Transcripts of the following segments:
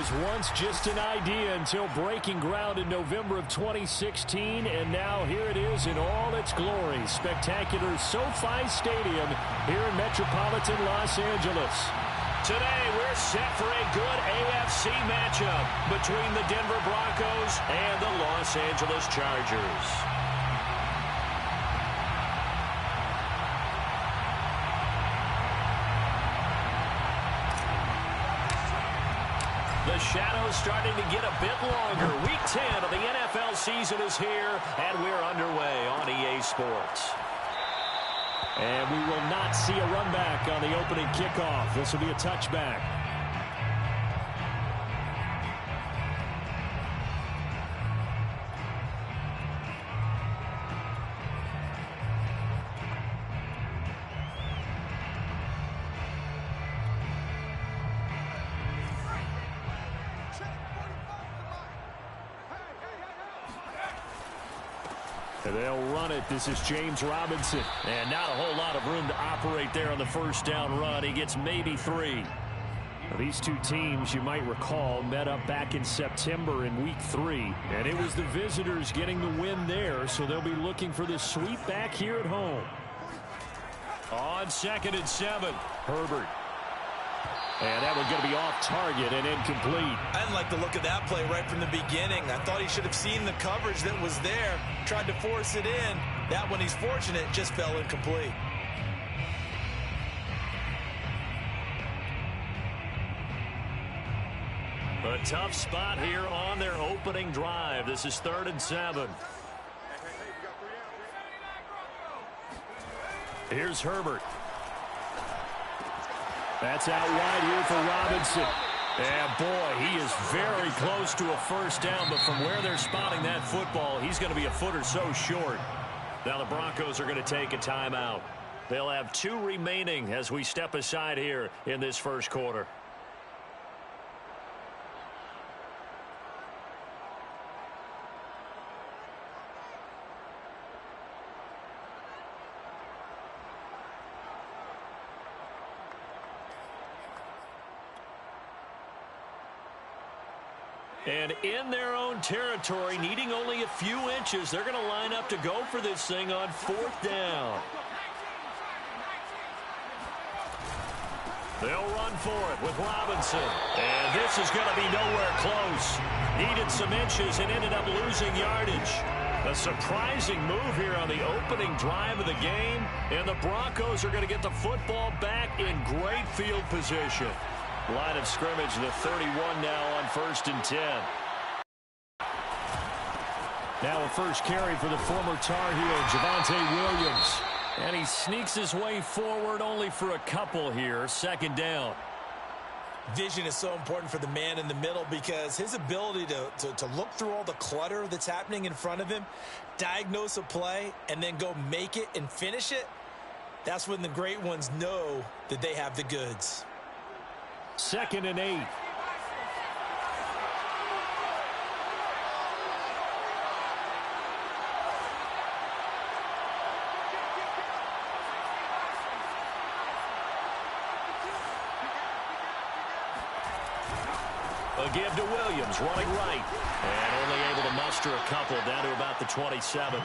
was once just an idea until breaking ground in November of 2016, and now here it is in all its glory. Spectacular SoFi Stadium here in metropolitan Los Angeles. Today, we're set for a good AFC matchup between the Denver Broncos and the Los Angeles Chargers. The shadow's starting to get a bit longer. Week 10 of the NFL season is here, and we're underway on EA Sports. And we will not see a run back on the opening kickoff. This will be a touchback. They'll run it. This is James Robinson. And not a whole lot of room to operate there on the first down run. He gets maybe 3. Now, these two teams, you might recall, met up back in September in Week 3. And it was the visitors getting the win there, so they'll be looking for the sweep back here at home. On 2nd and 7, Herbert. And that one's going to be off target and incomplete. I didn't like the look of that play right from the beginning. I thought he should have seen the coverage that was there, tried to force it in. That one, he's fortunate, just fell incomplete. A tough spot here on their opening drive. This is 3rd and 7. Here's Herbert. That's out wide here for Robinson. And, boy, he is very close to a first down, but from where they're spotting that football, he's going to be a foot or so short. Now the Broncos are going to take a timeout. They'll have 2 remaining as we step aside here in this first quarter. And in their own territory, needing only a few inches, they're going to line up to go for this thing on 4th down. They'll run for it with Robinson. And this is going to be nowhere close. Needed some inches and ended up losing yardage. A surprising move here on the opening drive of the game. And the Broncos are going to get the football back in great field position. Line of scrimmage, the 31 now on 1st and 10. Now a first carry for the former Tar Heel, Javonte Williams. And he sneaks his way forward only for a couple here. 2nd down. Vision is so important for the man in the middle because his ability to look through all the clutter that's happening in front of him, diagnose a play, and then go make it and finish it, that's when the great ones know that they have the goods. 2nd and 8. A give to Williams, running right. And only able to muster a couple down to about the 27.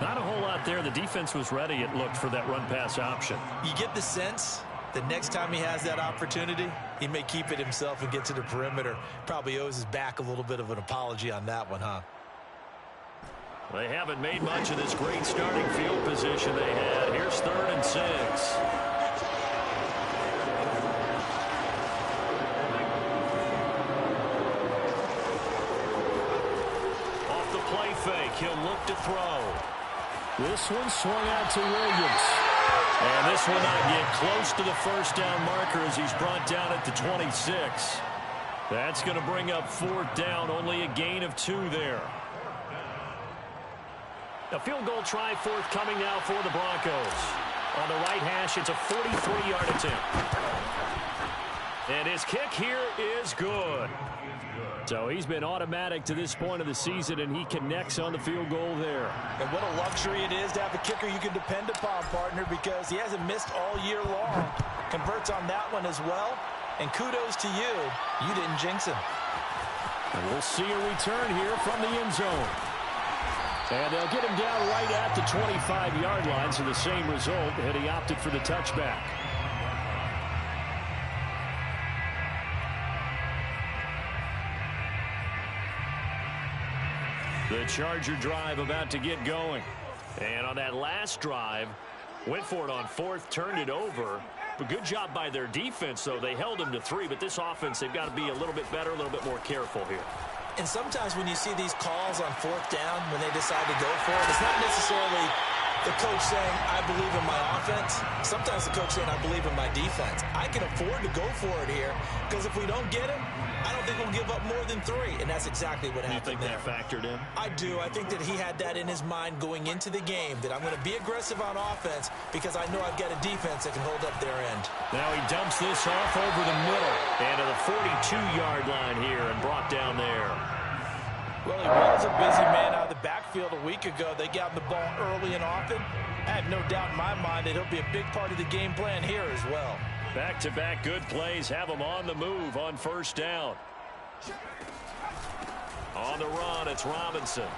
Not a whole lot there. The defense was ready, it looked, for that run-pass option. You get the sense the next time he has that opportunity, he may keep it himself and get to the perimeter. Probably owes his back a little bit of an apology on that one, huh? They haven't made much of this great starting field position they had. Here's 3rd and 6. Off the play fake, he'll look to throw. This one swung out to Williams. And this will not get close to the first down marker as he's brought down at the 26. That's going to bring up 4th down, only a gain of 2 there. A field goal try forthcoming now for the Broncos. On the right hash, it's a 43-yard attempt. And his kick here is good. So he's been automatic to this point of the season, and he connects on the field goal there. And what a luxury it is to have a kicker you can depend upon, partner, because he hasn't missed all year long. Converts on that one as well. And kudos to you. You didn't jinx him. And we'll see a return here from the end zone. And they'll get him down right at the 25-yard line, so the same result, and he opted for the touchback. The Charger drive about to get going. And on that last drive, went for it on fourth, turned it over. But good job by their defense, though. They held them to 3, but this offense, they've got to be a little bit better, a little bit more careful here. And sometimes when you see these calls on fourth down, when they decide to go for it, it's not necessarily the coach saying, I believe in my offense. Sometimes the coach saying, I believe in my defense. I can afford to go for it here, because if we don't get him, I don't think we'll give up more than 3. And that's exactly what happened there. You think that factored in? I do. I think that he had that in his mind going into the game, that I'm going to be aggressive on offense because I know I've got a defense that can hold up their end. Now he dumps this off over the middle and to the 42-yard line here and brought down there. Well, he was a busy man out of the backfield a week ago. They got him the ball early and often. I have no doubt in my mind that he'll be a big part of the game plan here as well. Back-to-back good plays have him on the move on first down. On the run, it's Robinson.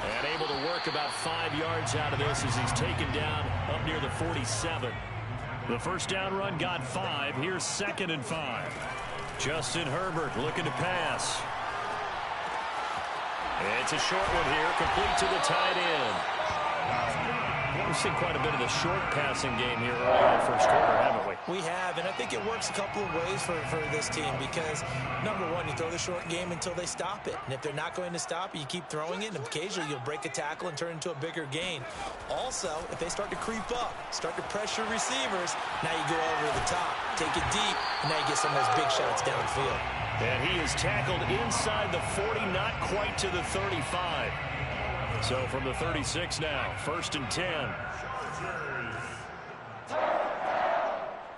And able to work about 5 yards out of this as he's taken down up near the 47. The first down run got 5. Here's 2nd and 5. Justin Herbert looking to pass. It's a short one here, complete to the tight end. We've seen quite a bit of the short passing game here early in the first quarter, haven't we? We have, and I think it works a couple of ways for this team because, number one, you throw the short game until they stop it. And if they're not going to stop it, you keep throwing it, and occasionally you'll break a tackle and turn it into a bigger gain. Also, if they start to creep up, start to pressure receivers, now you go over the top, take it deep, and now you get some of those big shots downfield. And he is tackled inside the 40, not quite to the 35. So from the 36 now, 1st and 10.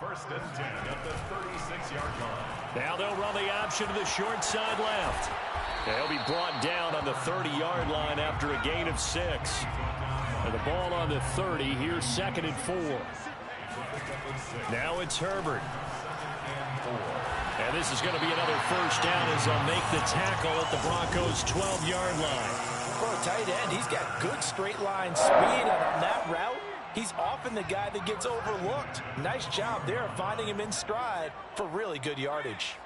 First and 10 at the 36-yard line. Now they'll run the option to the short side left. They'll be brought down on the 30-yard line after a gain of 6. And the ball on the 30. Here's 2nd and 4. Now it's Herbert. And this is going to be another first down as they'll make the tackle at the Broncos' 12-yard line. For a tight end, he's got good straight line speed, and on that route, he's often the guy that gets overlooked. Nice job there finding him in stride for really good yardage.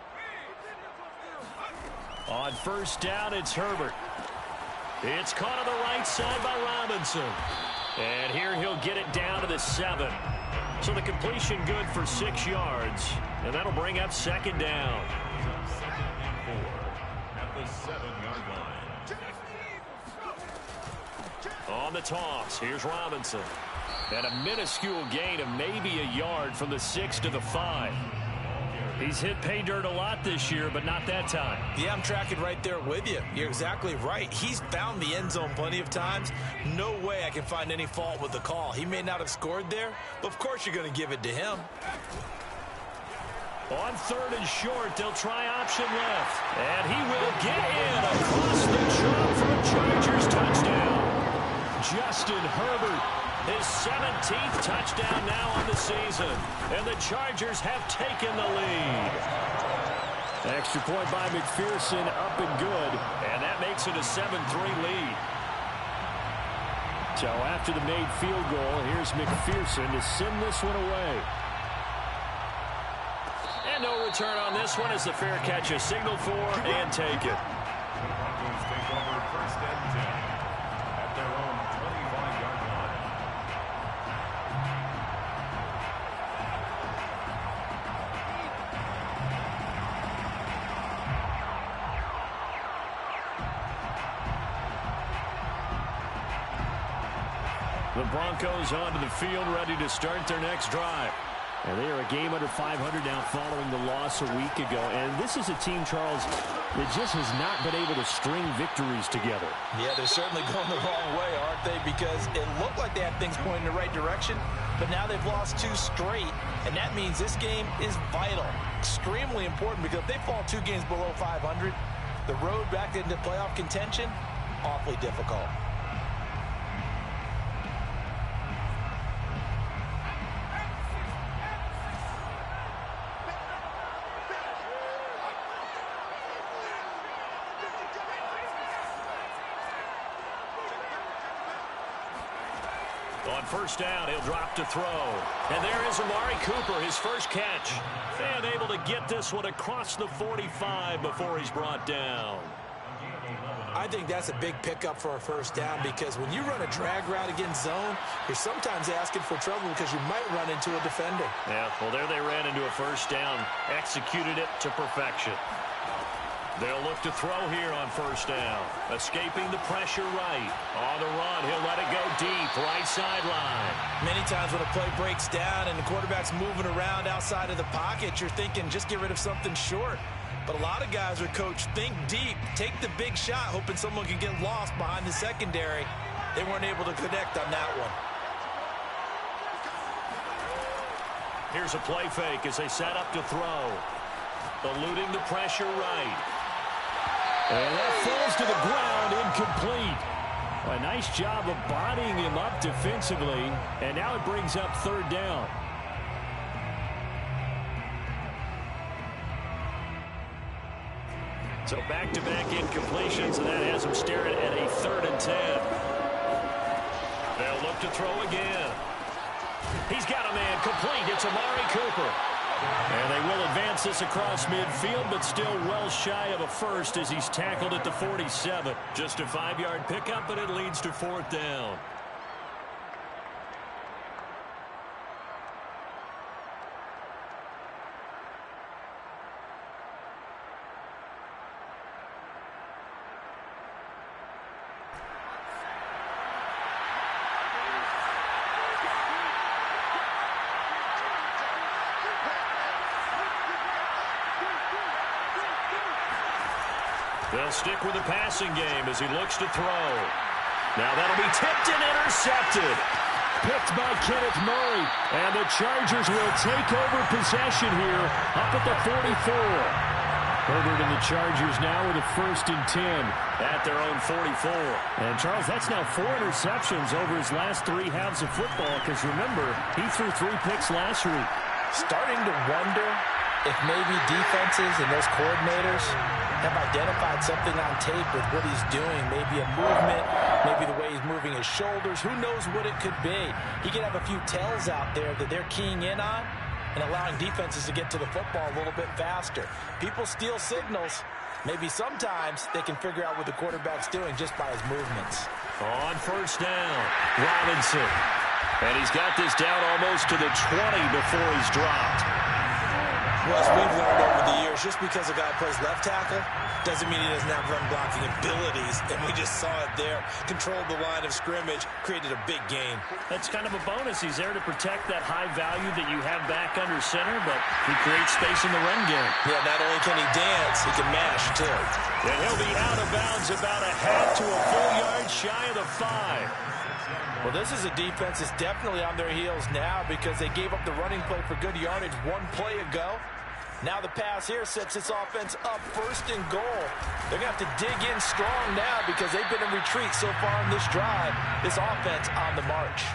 On first down, it's Herbert. It's caught on the right side by Robinson. And here he'll get it down to the 7. So the completion good for 6 yards. And that'll bring up 2nd down. At the 7-yard line. On the toss, here's Robinson. And a minuscule gain of maybe a yard from the 6 to the 5. He's hit pay dirt a lot this year, but not that time. Yeah, I'm tracking right there with you. You're exactly right. He's found the end zone plenty of times. No way I can find any fault with the call. He may not have scored there, but of course you're going to give it to him. On 3rd and short, they'll try option left. And he will get in across the chalk for a Chargers touchdown. Justin Herbert, his 17th touchdown now on the season. And the Chargers have taken the lead. Extra point by McPherson, up and good. And that makes it a 7-3 lead. So after the made field goal, here's McPherson to send this one away. And no return on this one as the fair catch is signaled for and taken. The Broncos take over 1st and 10 at their own 25-yard line. The Broncos onto the field, ready to start their next drive. And they are a game under 500 now following the loss a week ago. And this is a team, Charles, that just has not been able to string victories together. Yeah, they're certainly going the wrong way, aren't they? Because it looked like they had things pointing in the right direction, but now they've lost 2 straight. And that means this game is vital, extremely important, because if they fall 2 games below 500, the road back into playoff contention, awfully difficult. first down. He'll drop to throw. And there is Amari Cooper, his first catch. And able to get this one across the 45 before he's brought down. I think that's a big pickup for a first down because when you run a drag route against zone, you're sometimes asking for trouble because you might run into a defender. Yeah, well, there they ran into a first down. Executed it to perfection. They'll look to throw here on first down. Escaping the pressure right. On the run, he'll let it go deep, right sideline. Many times when a play breaks down and the quarterback's moving around outside of the pocket, you're thinking just get rid of something short. But a lot of guys are coached, think deep, take the big shot, hoping someone can get lost behind the secondary. They weren't able to connect on that one. Here's a play fake as they set up to throw. Eluding the pressure right. And that falls to the ground, incomplete. A nice job of bodying him up defensively, and now it brings up third down. So back-to-back incompletions, and that has him staring at a 3rd and 10. They'll look to throw again. He's got a man complete. It's Amari Cooper. And they will advance this across midfield, but still well shy of a first as he's tackled at the 47. Just a 5-yard pickup, but it leads to 4th down. They'll stick with the passing game as he looks to throw. Now that'll be tipped and intercepted. Picked by Kenneth Murray. And the Chargers will take over possession here up at the 44. Herbert and the Chargers now with a 1st and 10 at their own 44. And, Charles, that's now 4 interceptions over his last 3 halves of football because, remember, he threw 3 picks last week. Starting to wonder if maybe defenses and those coordinators have identified something on tape with what he's doing. Maybe a movement, maybe the way he's moving his shoulders. Who knows what it could be? He could have a few tells out there that they're keying in on and allowing defenses to get to the football a little bit faster. People steal signals. Maybe sometimes they can figure out what the quarterback's doing just by his movements. On first down, Robinson. And he's got this down almost to the 20 before he's dropped. Well, as we've learned over the years, just because a guy plays left tackle doesn't mean he doesn't have run-blocking abilities, and we just saw it there. Controlled the line of scrimmage, created a big gain. That's kind of a bonus. He's there to protect that high value that you have back under center, but he creates space in the run game. Yeah, not only can he dance, he can mash, too. And he'll be out of bounds about a half to a full yard shy of the 5. Well, this is a defense that's definitely on their heels now because they gave up the running play for good yardage 1 play ago. Now the pass here sets this offense up 1st and goal. They're going to have to dig in strong now because they've been in retreat so far in this drive. This offense on the march.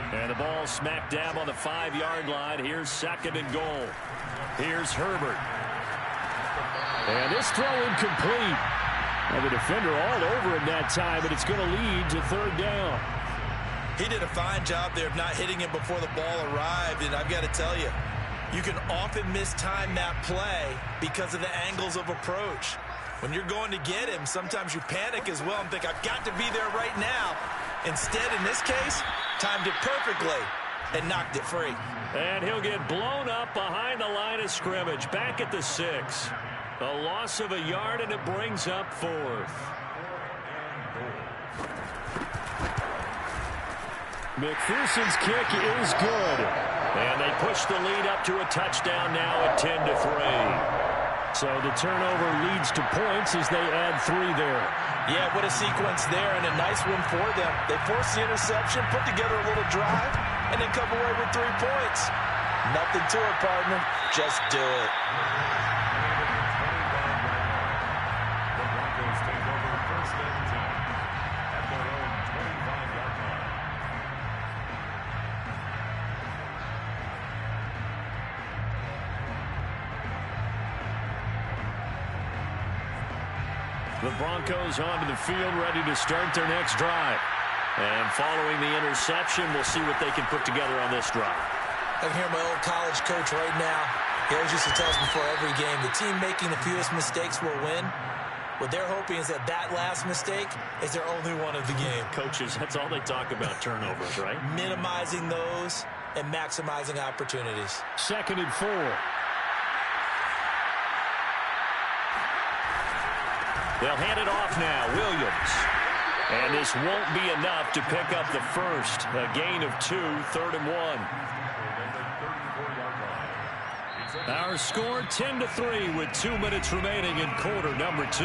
And the ball smack dab on the 5-yard line. Here's 2nd and goal. Here's Herbert. And this throw incomplete. And the defender all over him that time, but it's going to lead to 3rd down. He did a fine job there of not hitting him before the ball arrived, and I've got to tell you, you can often mistime that play because of the angles of approach. When you're going to get him, sometimes you panic as well and think, I've got to be there right now. Instead, in this case, timed it perfectly and knocked it free. And he'll get blown up behind the line of scrimmage, back at the 6. A loss of a yard, and it brings up 4th. McPherson's kick is good. And they push the lead up to a touchdown now at 10-3. So the turnover leads to points as they add 3 there. Yeah, what a sequence there, and a nice one for them. They force the interception, put together a little drive, and then come away with 3 points. Nothing to it, partner. Just do it. The Broncos take over 1st and 10 at their own 25-yard line. The Broncos onto the field, ready to start their next drive. And following the interception, we'll see what they can put together on this drive. I can hear my old college coach right now. He always used to tell us before every game, the team making the fewest mistakes will win. What they're hoping is that that last mistake is their only one of the game. Coaches, that's all they talk about, turnovers, right? Minimizing those and maximizing opportunities. 2nd and 4. They'll hand it off now. Williams. And this won't be enough to pick up the first. A gain of 2, 3rd and 1. Our score 10-3 with 2 minutes remaining in quarter number 2.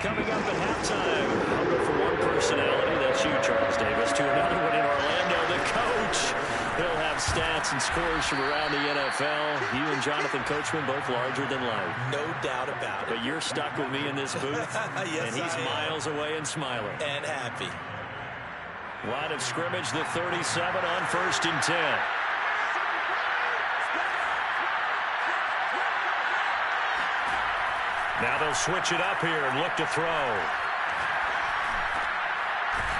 Coming up at halftime, I'll go from one personality, that's you, Charles Davis, to another one in Orlando, the coach. He'll have stats and scores from around the NFL. You and Jonathan Coachman both larger than life. No doubt about it. But you're stuck with me in this booth, yes, and he's miles away and smiling. And happy. Line of scrimmage, the 37 on 1st and 10. Now they'll switch it up here and look to throw.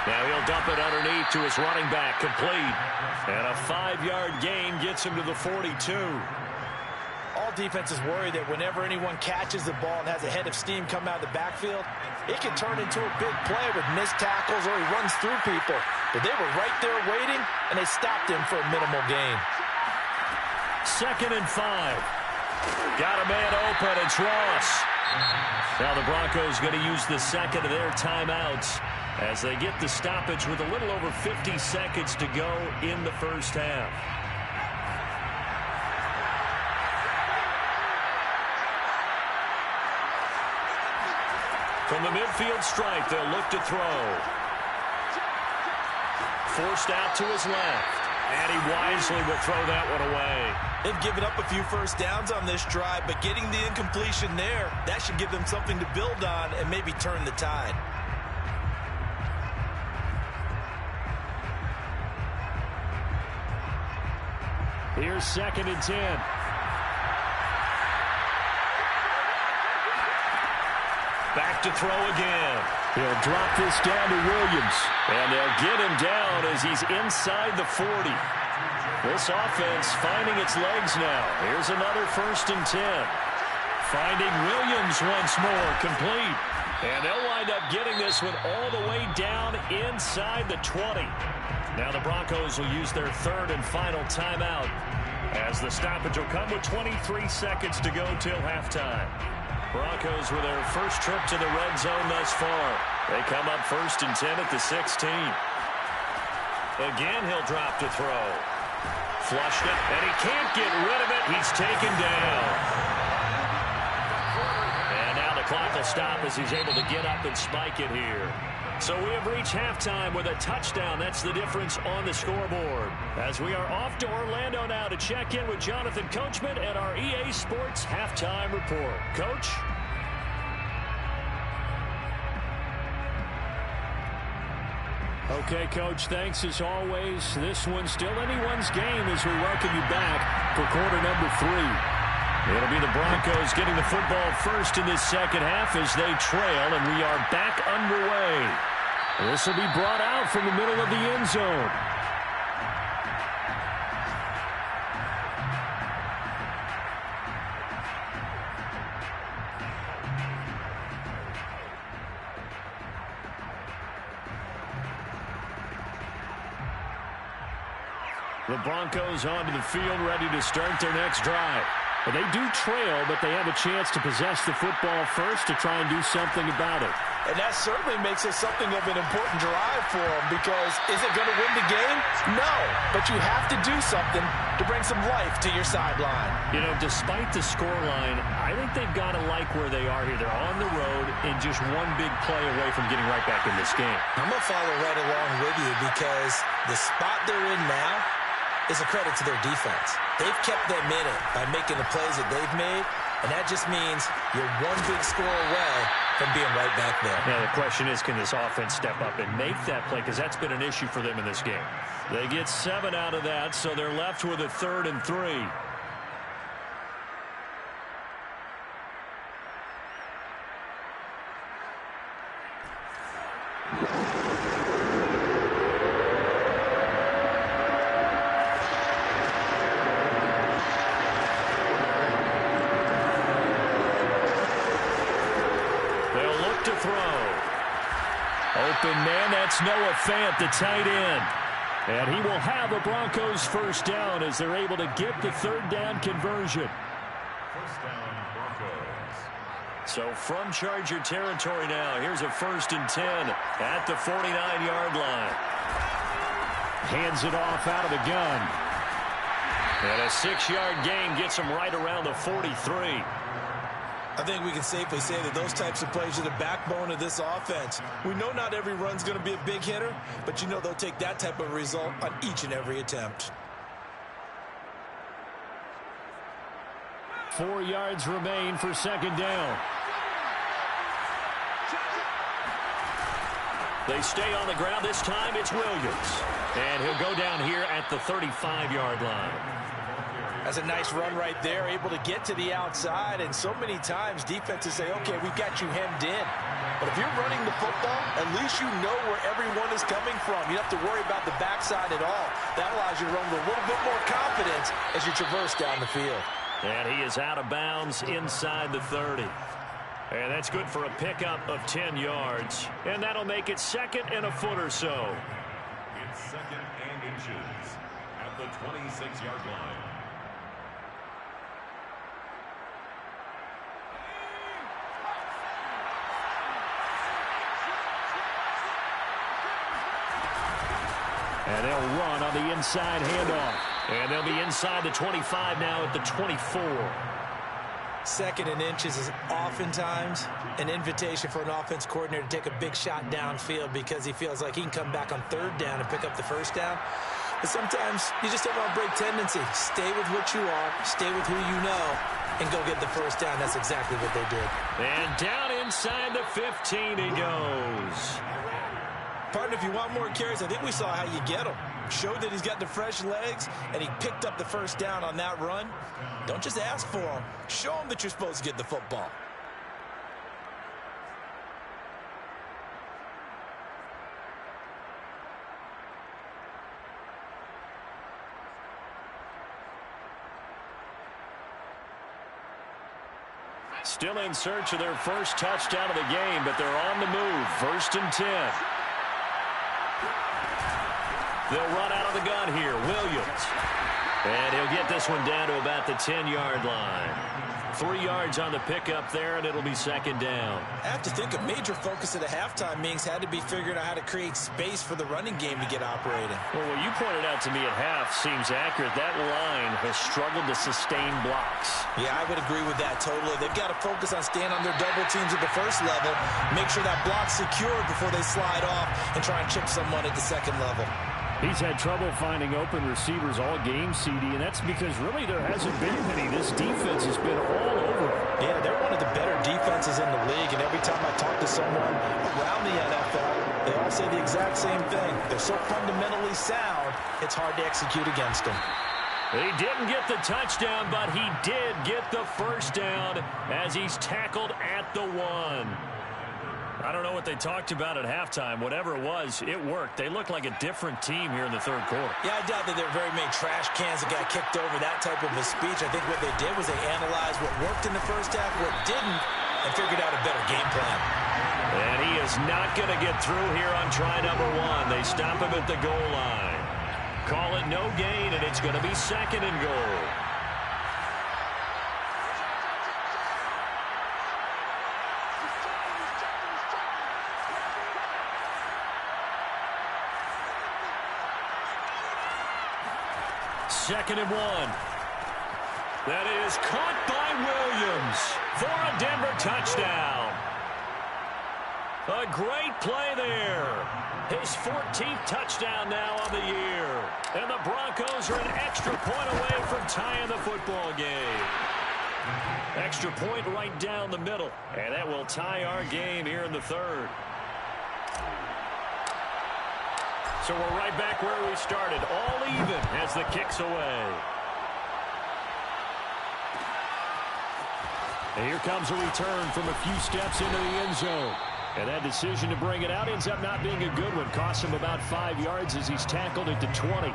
Now he'll dump it underneath to his running back, complete. And a 5-yard gain gets him to the 42. All defenses worry that whenever anyone catches the ball and has a head of steam come out of the backfield, it can turn into a big play with missed tackles or he runs through people. But they were right there waiting, and they stopped him for a minimal gain. 2nd and 5. Got a man open. It's Ross. Now the Broncos going to use the second of their timeouts as they get the stoppage with a little over 50 seconds to go in the first half. From the midfield stripe, they'll look to throw. Forced out to his left. And he wisely will throw that one away. They've given up a few first downs on this drive, but getting the incompletion there, that should give them something to build on and maybe turn the tide. Here's 2nd and 10. Back to throw again. He'll drop this down to Williams. And they'll get him down as he's inside the 40. This offense finding its legs now. Here's another 1st and 10. Finding Williams once more, complete. And they'll wind up getting this one all the way down inside the 20. Now the Broncos will use their 3rd and final timeout as the stoppage will come with 23 seconds to go till halftime. Broncos with their first trip to the red zone thus far. They come up 1st and 10 at the 16. Again, he'll drop to throw. Flushed it, and he can't get rid of it. He's taken down. And now the clock will stop as he's able to get up and spike it here. So we have reached halftime with a touchdown. That's the difference on the scoreboard. As we are off to Orlando now to check in with Jonathan Coachman and our EA Sports Halftime Report. Coach? Okay, Coach, thanks as always. This one's still anyone's game as we welcome you back for quarter number 3. It'll be the Broncos getting the football first in this second half as they trail, and we are back underway. This will be brought out from the middle of the end zone. The Broncos onto the field, ready to start their next drive. Well, they do trail, but they have a chance to possess the football first to try and do something about it. And that certainly makes it something of an important drive for them, because is it going to win the game? No, but you have to do something to bring some life to your sideline. You know, despite the scoreline, I think they've got to like where they are here. They're on the road and just one big play away from getting right back in this game. I'm going to follow right along with you, because the spot they're in now is a credit to their defense. They've kept them in it by making the plays that they've made, and that just means you're one big score away from being right back there. Now, the question is, can this offense step up and make that play? Because that's been an issue for them in this game. They get 7 out of that, so they're left with a 3rd and 3. It's Noah Fant, the tight end. And he will have the Broncos first down as they're able to get the third down conversion. First down, Broncos. So from Charger territory now, here's a 1st and 10 at the 49-yard line. Hands it off out of the gun. And a 6-yard gain gets him right around the 43. I think we can safely say that those types of plays are the backbone of this offense. We know not every run's going to be a big hitter, but you know they'll take that type of result on each and every attempt. 4 yards remain for 2nd down. They stay on the ground. This time it's Williams. And he'll go down here at the 35-yard line. That's a nice run right there, able to get to the outside. And so many times defenses say, okay, we've got you hemmed in. But if you're running the football, at least you know where everyone is coming from. You don't have to worry about the backside at all. That allows you to run with a little bit more confidence as you traverse down the field. And he is out of bounds inside the 30. And that's good for a pickup of 10 yards. And that'll make it 2nd and a foot or so. It's 2nd and inches at the 26-yard line. And they'll run on the inside handoff. And they'll be inside the 25 now at the 24. 2nd and inches is oftentimes an invitation for an offense coordinator to take a big shot downfield because he feels like he can come back on 3rd down and pick up the 1st down. But sometimes you just don't want to break tendency. Stay with what you are, stay with who you know, and go get the 1st down. That's exactly what they did. And down inside the 15 he goes. Partner, if you want more carries, I think we saw how you get him. Showed that he's got the fresh legs, and he picked up the 1st down on that run. Don't just ask for him. Show him that you're supposed to get the football. Still in search of their first touchdown of the game, but they're on the move. 1st and 10. They'll run out of the gun here. Williams. And he'll get this one down to about the 10-yard line. 3 yards on the pickup there, and it'll be 2nd down. I have to think a major focus at a halftime means had to be figuring out how to create space for the running game to get operating. Well, what you pointed out to me at half seems accurate. That line has struggled to sustain blocks. Yeah, I would agree with that totally. They've got to focus on staying on their double teams at the 1st level, make sure that block's secured before they slide off and try and chip someone at the 2nd level. He's had trouble finding open receivers all game, CD, and that's because really there hasn't been many. This defense has been all over. Yeah, they're one of the better defenses in the league, and every time I talk to someone around the NFL, they all say the exact same thing. They're so fundamentally sound, it's hard to execute against them. He didn't get the touchdown, but he did get the 1st down as he's tackled at the 1. I don't know what they talked about at halftime. Whatever it was, it worked. They look like a different team here in the 3rd quarter. Yeah, I doubt that there were very many trash cans that got kicked over, that type of a speech. I think what they did was they analyzed what worked in the 1st half, what didn't, and figured out a better game plan. And he is not going to get through here on try number 1. They stop him at the goal line. Call it no gain, and it's going to be 2nd and goal. Second and 1. That is caught by Williams for a Denver touchdown. A great play there. His 14th touchdown now on the year. And the Broncos are an extra point away from tying the football game. Extra point right down the middle. And that will tie our game here in the 3rd. So we're right back where we started, all even as the kick's away. And here comes a return from a few steps into the end zone. And that decision to bring it out ends up not being a good one. Costs him about 5 yards as he's tackled at the 20.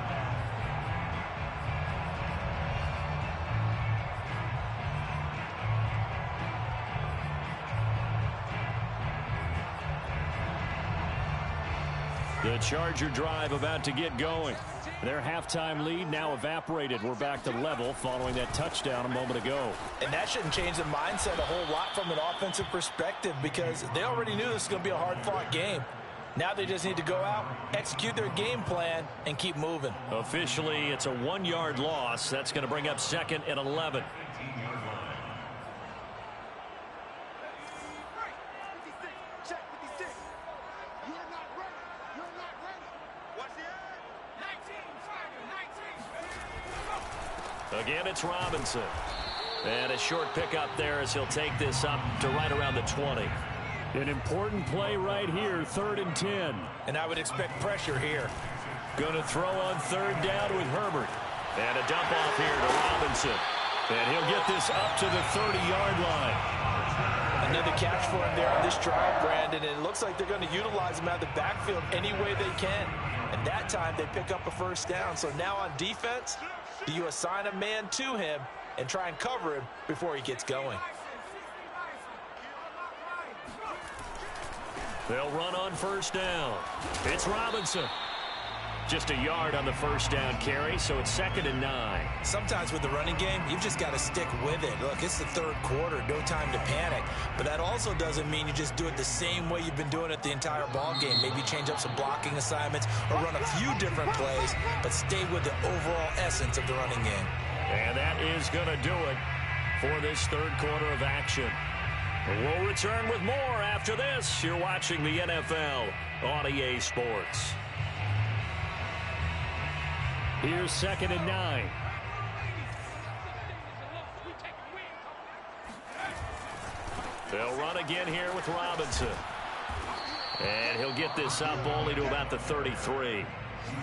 Charger drive about to get going. Their halftime lead now evaporated. We're back to level following that touchdown a moment ago. And that shouldn't change the mindset a whole lot from an offensive perspective because they already knew this was going to be a hard-fought game. Now they just need to go out, execute their game plan, and keep moving. Officially, it's a 1-yard loss. That's going to bring up 2nd and 11. Again, it's Robinson. And a short pickup there as he'll take this up to right around the 20. An important play right here, 3rd and 10. And I would expect pressure here. Going to throw on 3rd down with Herbert. And a dump off here to Robinson. And he'll get this up to the 30-yard line. Another catch for him there on this drive, Brandon. And it looks like they're going to utilize him out of the backfield any way they can. And that time they pick up a 1st down. So now on defense, do you assign a man to him and try and cover him before he gets going? They'll run on 1st down. It's Robinson. Just a yard on the 1st down carry, so it's 2nd and 9. Sometimes with the running game, you've just got to stick with it. Look, it's the 3rd quarter, no time to panic. But that also doesn't mean you just do it the same way you've been doing it the entire ball game. Maybe change up some blocking assignments or run a few different plays, but stay with the overall essence of the running game. And that is going to do it for this 3rd quarter of action. We'll return with more after this. You're watching the NFL on EA Sports. Here's 2nd and 9. They'll run again here with Robinson. And he'll get this up only to about the 33.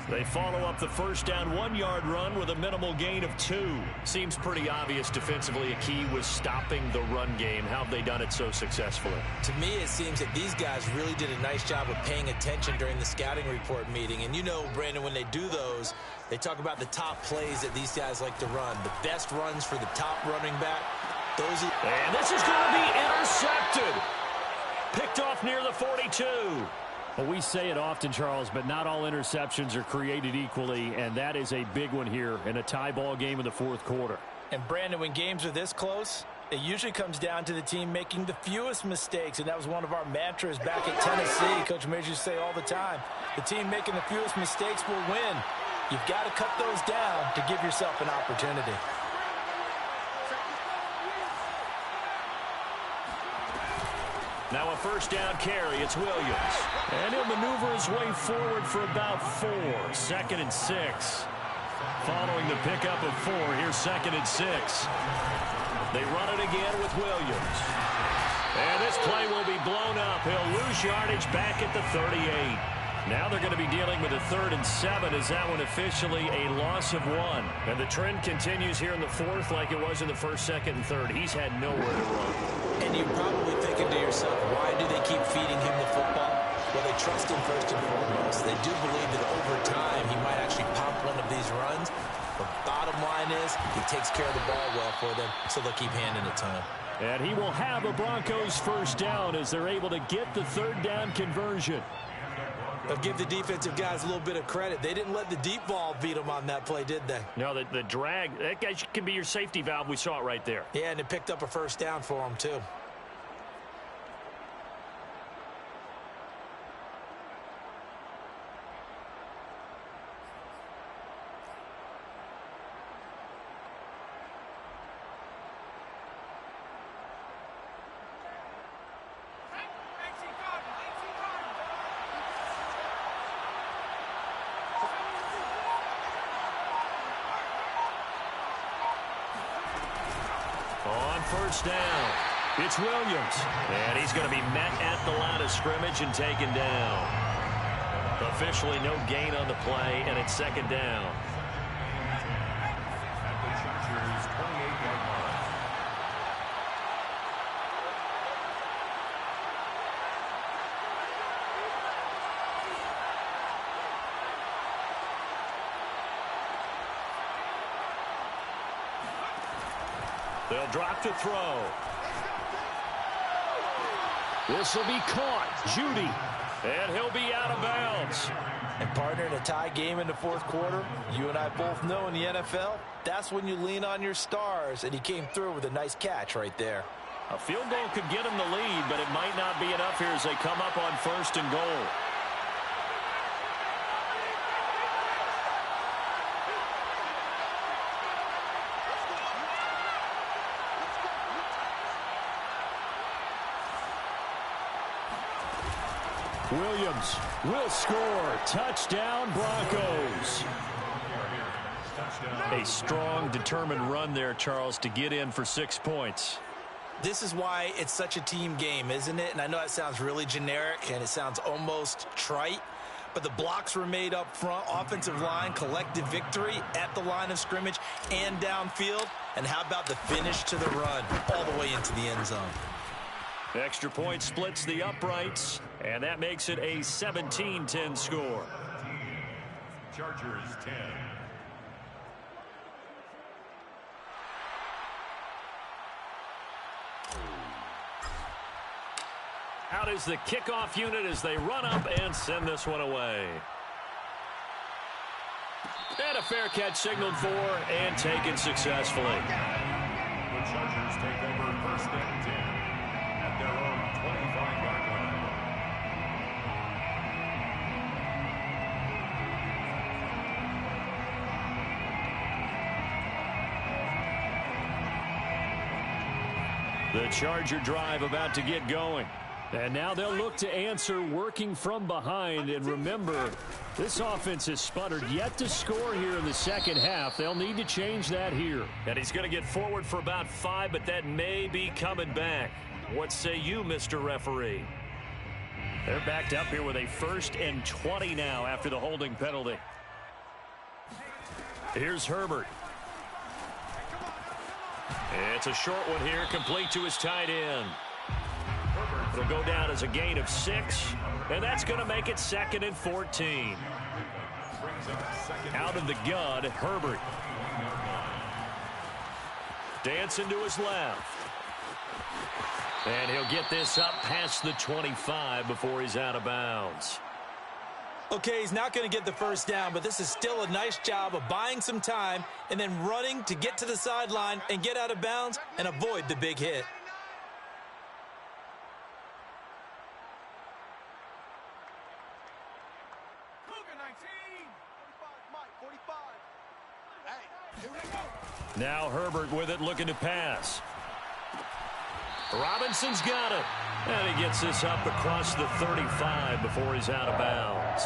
They follow up the 1st down 1-yard run with a minimal gain of 2. Seems pretty obvious defensively a key was stopping the run game. How have they done it so successfully? To me, it seems that these guys really did a nice job of paying attention during the scouting report meeting. And you know, Brandon, when they do those, they talk about the top plays that these guys like to run. The best runs for the top running back. And this is going to be intercepted. Picked off near the 42. Well, we say it often, Charles, but not all interceptions are created equally, and that is a big one here in a tie ball game in the 4th quarter. And, Brandon, when games are this close, it usually comes down to the team making the fewest mistakes, and that was one of our mantras back at Tennessee. Coach Majors used to say all the time, the team making the fewest mistakes will win. You've got to cut those down to give yourself an opportunity. Now a 1st down carry. It's Williams. And he'll maneuver his way forward for about 4. 2nd and 6. Following the pickup of 4, here's 2nd and 6. They run it again with Williams. And this play will be blown up. He'll lose yardage back at the 38. Now they're going to be dealing with a 3rd and 7. Is that one officially a loss of 1? And the trend continues here in the 4th like it was in the 1st, 2nd, and 3rd. He's had nowhere to run. And you're probably thinking to yourself, why do they keep feeding him the football? Well, they trust him first and foremost. They do believe that over time he might actually pop one of these runs. But bottom line is he takes care of the ball well for them, so they'll keep handing it to him. And he will have a Broncos 1st down as they're able to get the 3rd down conversion. But give the defensive guys a little bit of credit. They didn't let the deep ball beat them on that play, did they? No, the drag, that guy can be your safety valve. We saw it right there. Yeah, and it picked up a 1st down for them, too. On 1st down, it's Williams. And he's going to be met at the line of scrimmage and taken down. Officially no gain on the play, and it's 2nd down. At the Chargers' 28-yard line. They'll drop to throw. This will be caught. Judy. And he'll be out of bounds. And partner, in a tie game in the fourth quarter, you and I both know in the NFL, that's when you lean on your stars, and he came through with a nice catch right there. A field goal could get him the lead, but it might not be enough here as they come up on 1st and goal. Williams will score. Touchdown, Broncos. A strong, determined run there, Charles, to get in for 6 points. This is why it's such a team game, isn't it? And I know that sounds really generic and it sounds almost trite, but the blocks were made up front. Offensive line, collective victory at the line of scrimmage and downfield. And how about the finish to the run all the way into the end zone? Extra point splits the uprights, and that makes it a 17-10 score. Chargers 10. Out is the kickoff unit as they run up and send this one away. And a fair catch signaled for and taken successfully. The Chargers take over 1st and 10 at their own 25-yard line. The Charger drive about to get going. And now they'll look to answer working from behind. And remember, this offense has sputtered yet to score here in the second half. They'll need to change that here. And he's going to get forward for about 5, but that may be coming back. What say you, Mr. Referee? They're backed up here with a 1st and 20 now after the holding penalty. Here's Herbert. It's a short one here, complete to his tight end. It'll go down as a gain of 6, and that's going to make it 2nd and 14. Out of the gun, Herbert. Dancing to his left. And he'll get this up past the 25 before he's out of bounds. Okay, he's not going to get the first down, but this is still a nice job of buying some time and then running to get to the sideline and get out of bounds and avoid the big hit. Now Herbert with it, looking to pass. Robinson's got it. And he gets this up across the 35 before he's out of bounds.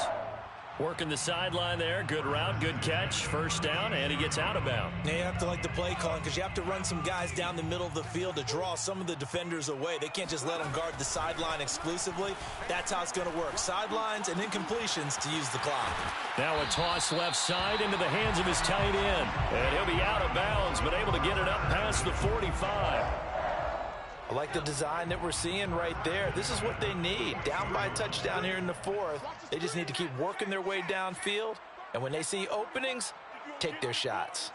Working the sideline there. Good route, good catch. First down, and he gets out of bounds. Yeah, you have to like the play calling because you have to run some guys down the middle of the field to draw some of the defenders away. They can't just let them guard the sideline exclusively. That's how it's going to work. Sidelines and incompletions to use the clock. Now a toss left side into the hands of his tight end. And he'll be out of bounds, but able to get it up past the 45. I like the design that we're seeing right there. This is what they need. Down by a touchdown here in the 4th. They just need to keep working their way downfield. And when they see openings, take their shots.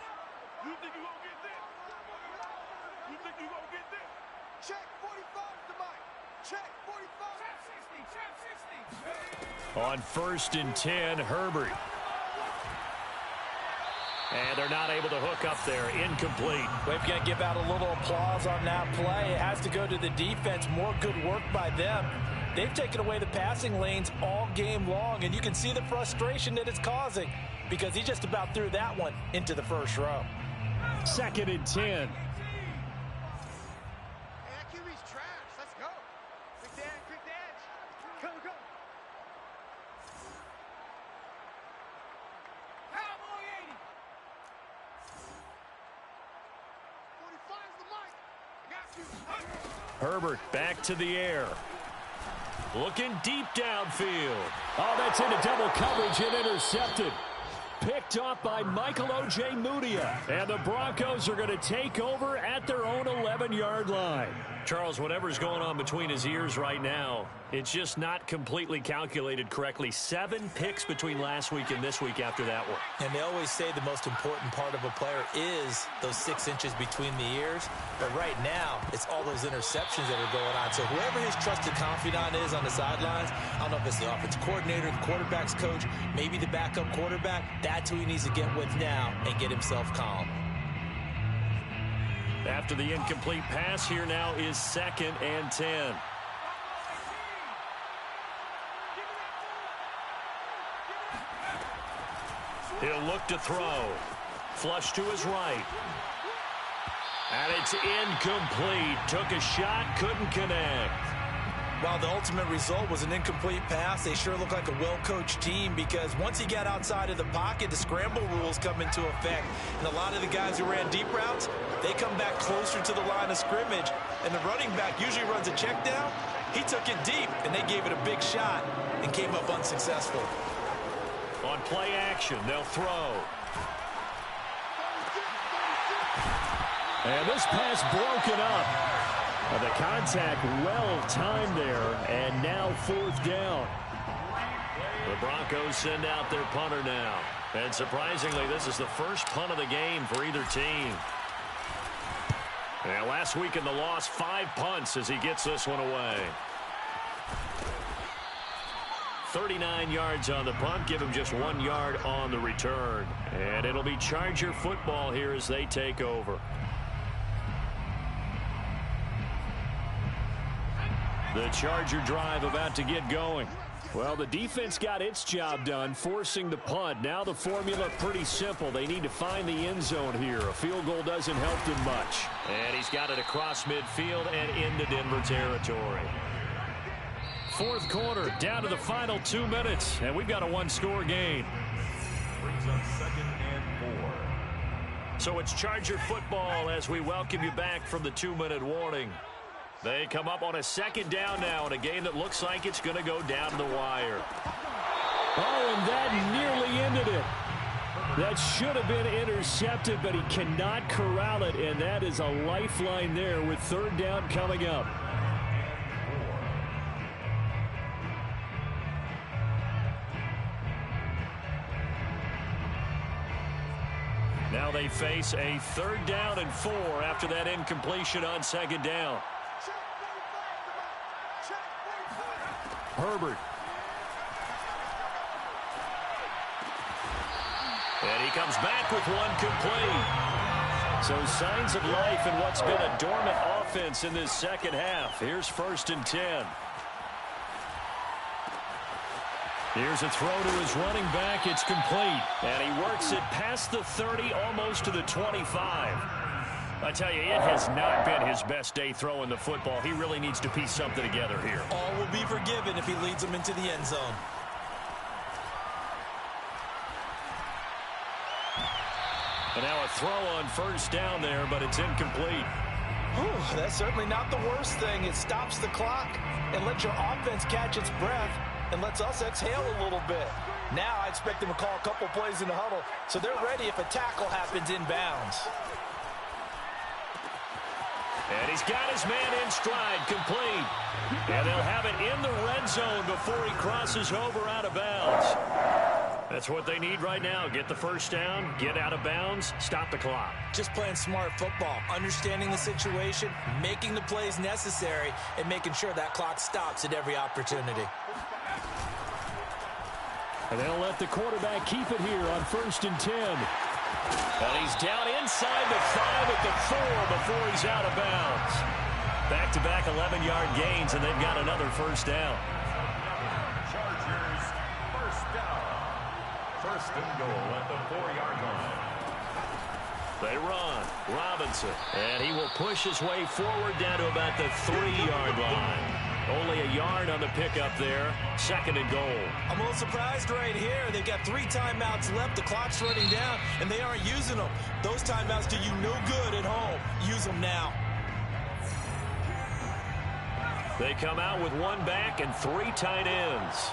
On 1st and 10, Herbert. And they're not able to hook up there. Incomplete. We're going to give out a little applause on that play. It has to go to the defense. More good work by them. They've taken away the passing lanes all game long, and you can see the frustration that it's causing because he just about threw that one into the first row. 2nd and 10. Herbert back to the air. Looking deep downfield. Oh, that's into double coverage and intercepted. Picked off by Michael O.J. Mudia. And the Broncos are going to take over at their own 11-yard line. Charles, whatever's going on between his ears right now, it's just not completely calculated correctly. 7 picks between last week and this week after that one. And they always say the most important part of a player is those 6 inches between the ears. But right now, it's all those interceptions that are going on. So whoever his trusted confidant is on the sidelines, I don't know if it's the offensive coordinator, the quarterback's coach, maybe the backup quarterback, that's who he needs to get with now and get himself calm. After the incomplete pass, here now is 2nd and 10. He'll look to throw. Flush to his right. And it's incomplete. Took a shot, couldn't connect. While the ultimate result was an incomplete pass, they sure look like a well-coached team because once he got outside of the pocket, the scramble rules come into effect. And a lot of the guys who ran deep routes, they come back closer to the line of scrimmage. And the running back usually runs a check down. He took it deep, and they gave it a big shot and came up unsuccessful. On play action, they'll throw. And this pass broken up. The contact well-timed there, and now 4th down. The Broncos send out their punter now. And surprisingly, this is the first punt of the game for either team. And last week in the loss, 5 punts as he gets this one away. 39 yards on the punt, give him just 1 yard on the return. And it'll be Charger football here as they take over. The Charger drive about to get going. Well, the defense got its job done, forcing the punt. Now the formula pretty simple. They need to find the end zone here. A field goal doesn't help them much. And he's got it across midfield and into Denver territory. 4th quarter, down to the final 2 minutes, and we've got a 1-score game. Brings up 2nd and 4. So it's Charger football as we welcome you back from the 2-minute warning. They come up on a 2nd down now in a game that looks like it's going to go down to the wire. Oh, and that nearly ended it. That should have been intercepted, but he cannot corral it, and that is a lifeline there with 3rd down coming up. Now they face a 3rd down and 4 after that incompletion on 2nd down. Herbert. And he comes back with one complete. So signs of life in what's been a dormant offense in this 2nd half. Here's 1st and 10. Here's a throw to his running back. It's complete. And he works it past the 30, almost to the 25. I tell you, it has not been his best day throwing the football. He really needs to piece something together here. All will be forgiven if he leads them into the end zone. And now a throw on 1st down there, but it's incomplete. Whew, that's certainly not the worst thing. It stops the clock and lets your offense catch its breath and lets us exhale a little bit. Now I expect them to call a couple plays in the huddle, so they're ready if a tackle happens inbounds. And he's got his man in stride, complete. And they'll have it in the red zone before he crosses over out of bounds. That's what they need right now. Get the 1st down, get out of bounds, stop the clock. Just playing smart football, understanding the situation, making the plays necessary, and making sure that clock stops at every opportunity. And they'll let the quarterback keep it here on 1st and 10. And he's down inside the 5 at the 4 before he's out of bounds. Back-to-back 11-yard gains, and they've got another 1st down. Chargers, 1st down. 1st and goal at the 4-yard line. They run. Robinson. And he will push his way forward down to about the 3-yard line. Only a yard on the pickup there. 2nd and goal. I'm a little surprised right here. They've got 3 timeouts left. The clock's running down, and they aren't using them. Those timeouts do you no good at home. Use them now. They come out with 1 back and 3 tight ends.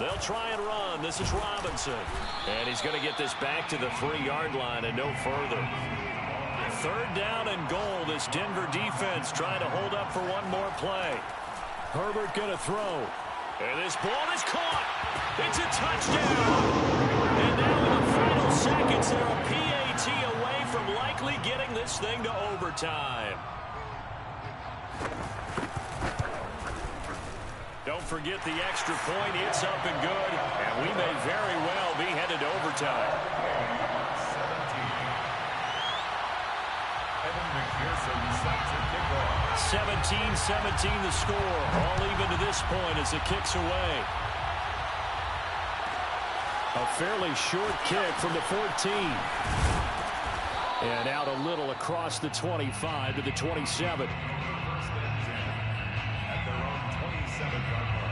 They'll try and run. This is Robinson. And he's going to get this back to the 3-yard line and no further. 3rd down and goal. This Denver defense trying to hold up for one more play. Herbert going to throw. And this ball is caught. It's a touchdown. And now in the final seconds, they're a PAT away from likely getting this thing to overtime. Don't forget the extra point. It's up and good. And we may very well be headed to overtime. 17-17 the score. All even to this point as the kick's away. A fairly short kick from the 14. And out a little across the 25 to the 27. At their own 27-yard line.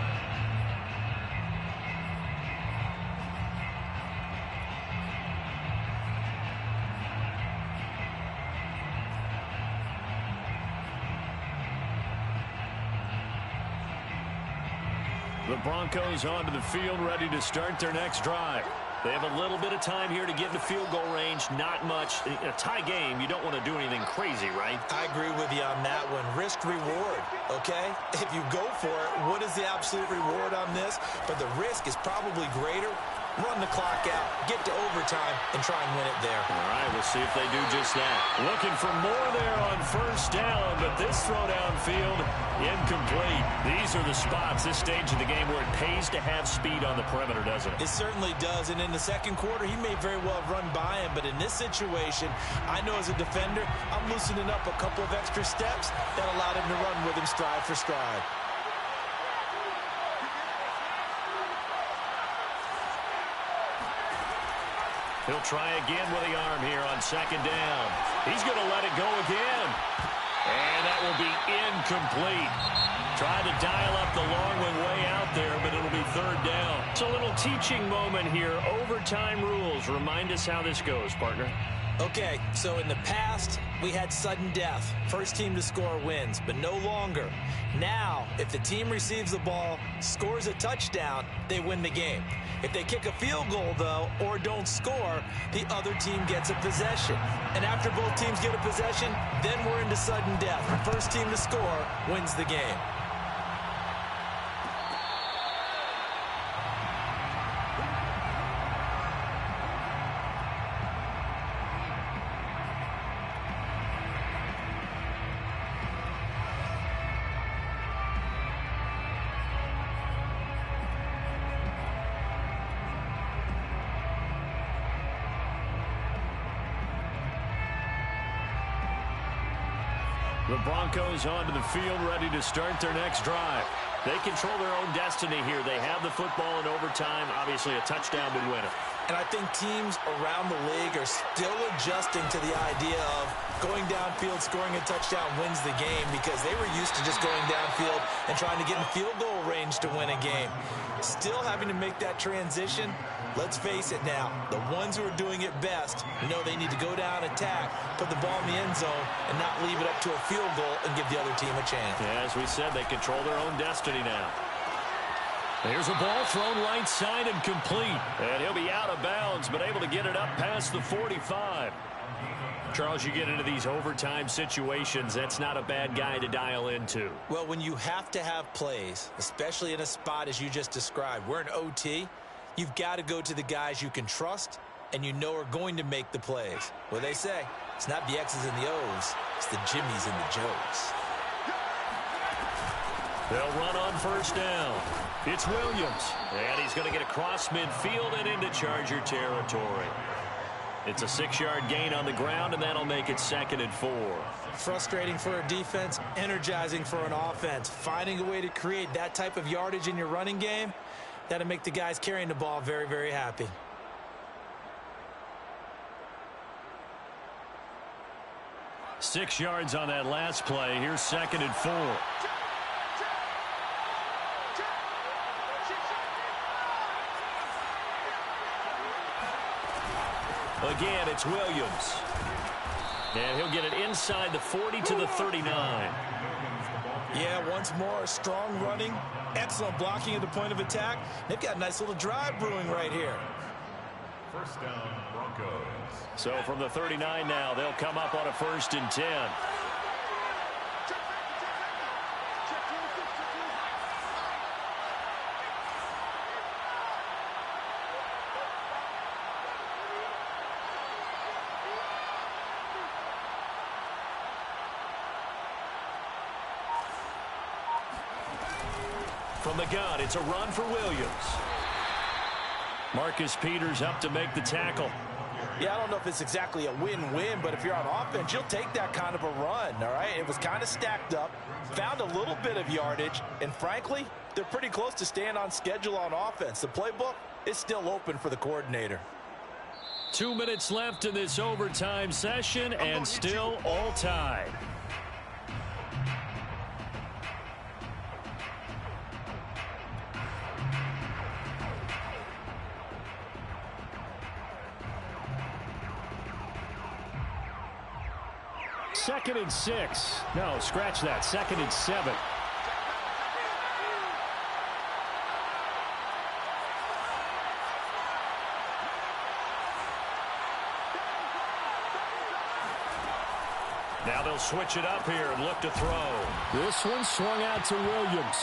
The Broncos onto the field, ready to start their next drive. They have a little bit of time here to get into field goal range. Not much. In a tie game, you don't want to do anything crazy, right? I agree with you on that one. Risk reward, okay? If you go for it, what is the absolute reward on this? But the risk is probably greater. Run the clock out, get to overtime, and try and win it there. All right, we'll see if they do just that. Looking for more there on 1st down, but this throw downfield, incomplete. These are the spots, this stage of the game, where it pays to have speed on the perimeter, doesn't it? It certainly does, and in the second quarter, he may very well have run by him, but in this situation, I know as a defender, I'm loosening up a couple of extra steps that allowed him to run with him stride for stride. He'll try again with the arm here on 2nd down. He's going to let it go again. And that will be incomplete. Tried to dial up the long one way out there, but it'll be 3rd down. It's a little teaching moment here. Overtime rules. Remind us how this goes, partner. Okay, so in the past, we had sudden death. First team to score wins, but no longer. Now, if the team receives the ball, scores a touchdown, they win the game. If they kick a field goal, though, or don't score, the other team gets a possession. And after both teams get a possession, then we're into sudden death. First team to score wins the game. The Broncos onto the field, ready to start their next drive. They control their own destiny here. They have the football in overtime. Obviously, a touchdown would win it. And I think teams around the league are still adjusting to the idea of going downfield, scoring a touchdown wins the game, because they were used to just going downfield and trying to get in field goal range to win a game. Still having to make that transition. Let's face it now, the ones who are doing it best know they need to go down, attack, put the ball in the end zone, and not leave it up to a field goal and give the other team a chance. Yeah, as we said, they control their own destiny now. There's a ball thrown right side and complete. And he'll be out of bounds, but able to get it up past the 45. Charles, you get into these overtime situations, that's not a bad guy to dial into. Well, when you have to have plays, especially in a spot as you just described, we're in OT, you've got to go to the guys you can trust and you know are going to make the plays. What they say, it's not the X's and the O's, it's the Jimmies and the Joes. They'll run on 1st down. It's Williams, and he's going to get across midfield and into Charger territory. It's a 6-yard gain on the ground, and that'll make it 2nd and 4. Frustrating for a defense, energizing for an offense. Finding a way to create that type of yardage in your running game, that'll make the guys carrying the ball very, very happy. Six yards on that last play. Here's 2nd and 4. Again, it's Williams. And he'll get it inside the 40 to the 39. Yeah, once more, strong running, excellent blocking at the point of attack. They've got a nice little drive brewing right here. First down, Broncos. So from the 39 now, they'll come up on a 1st and 10. From the gun, it's a run for Williams. Marcus Peters up to make the tackle. Yeah, I don't know if it's exactly a win-win, but if you're on offense, you'll take that kind of a run, all right? It was kind of stacked up, found a little bit of yardage, and frankly, they're pretty close to staying on schedule on offense. The playbook is still open for the coordinator. 2 minutes left in this overtime session, and still all tied. Second and 6. No, scratch that. 2nd and 7. Now they'll switch it up here and look to throw. This one swung out to Williams.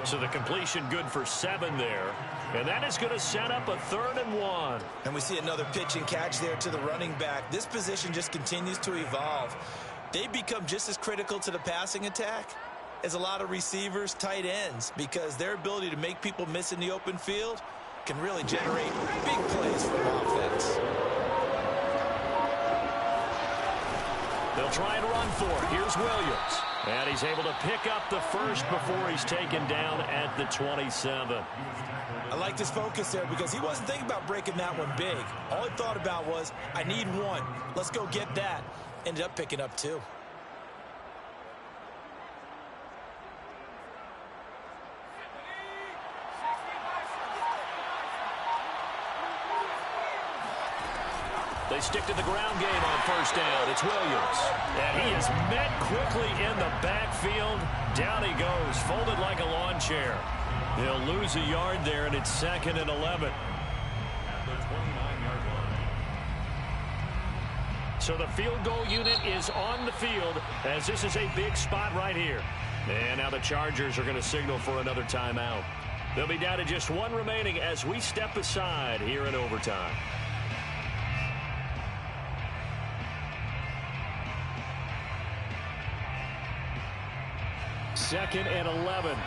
So the completion good for 7 there. And that is going to set up a 3rd and 1. And we see another pitch and catch there to the running back. This position just continues to evolve. They become just as critical to the passing attack as a lot of receivers, tight ends, because their ability to make people miss in the open field can really generate big plays for offense. They'll try and run for it. Here's Williams. And he's able to pick up the first before he's taken down at the 27. I like this focus there because he wasn't thinking about breaking that one big. All he thought about was, I need 1. Let's go get that. Ended up picking up 2. They stick to the ground game on 1st down. It's Williams. And he is met quickly in the backfield. Down he goes, folded like a lawn chair. They'll lose a yard there, and it's 2nd and 11. At the 29-yard line. So the field goal unit is on the field, as this is a big spot right here. And now the Chargers are going to signal for another timeout. They'll be down to just 1 remaining as we step aside here in overtime. 2nd and 11.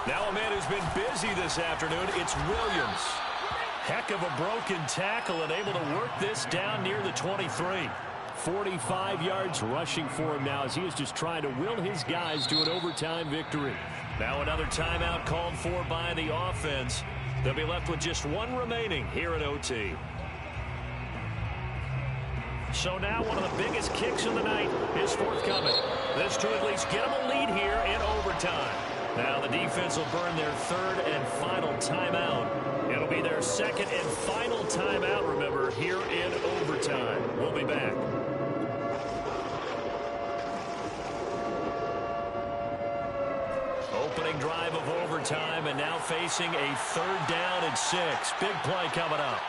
Now a man who's been busy this afternoon, it's Williams. Heck of a broken tackle and able to work this down near the 23. 45 yards rushing for him now as he is just trying to will his guys to an overtime victory. Now another timeout called for by the offense. They'll be left with just 1 remaining here at OT. So now one of the biggest kicks of the night is forthcoming. This to at least get them a lead here in overtime. Now the defense will burn their 3rd and final timeout. It'll be their 2nd and final timeout, remember, here in overtime. We'll be back. Opening drive of overtime and now facing a 3rd down and 6. Big play coming up.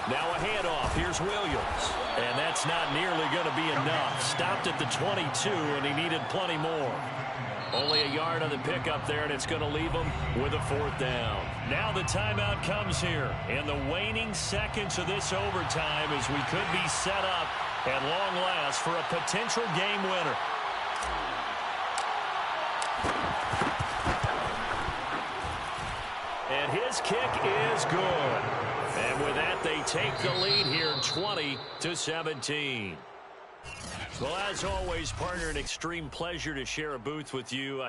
Now a handoff. Here's Williams. And that's not nearly going to be enough. Stopped at the 22, and he needed plenty more. Only a yard on the pickup there, and it's going to leave him with a 4th down. Now the timeout comes here in the waning seconds of this overtime as we could be set up at long last for a potential game winner. And his kick is good. And with that, they take the lead here 20-17. Well, as always, partner, an extreme pleasure to share a booth with you.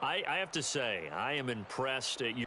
I have to say, I am impressed at you.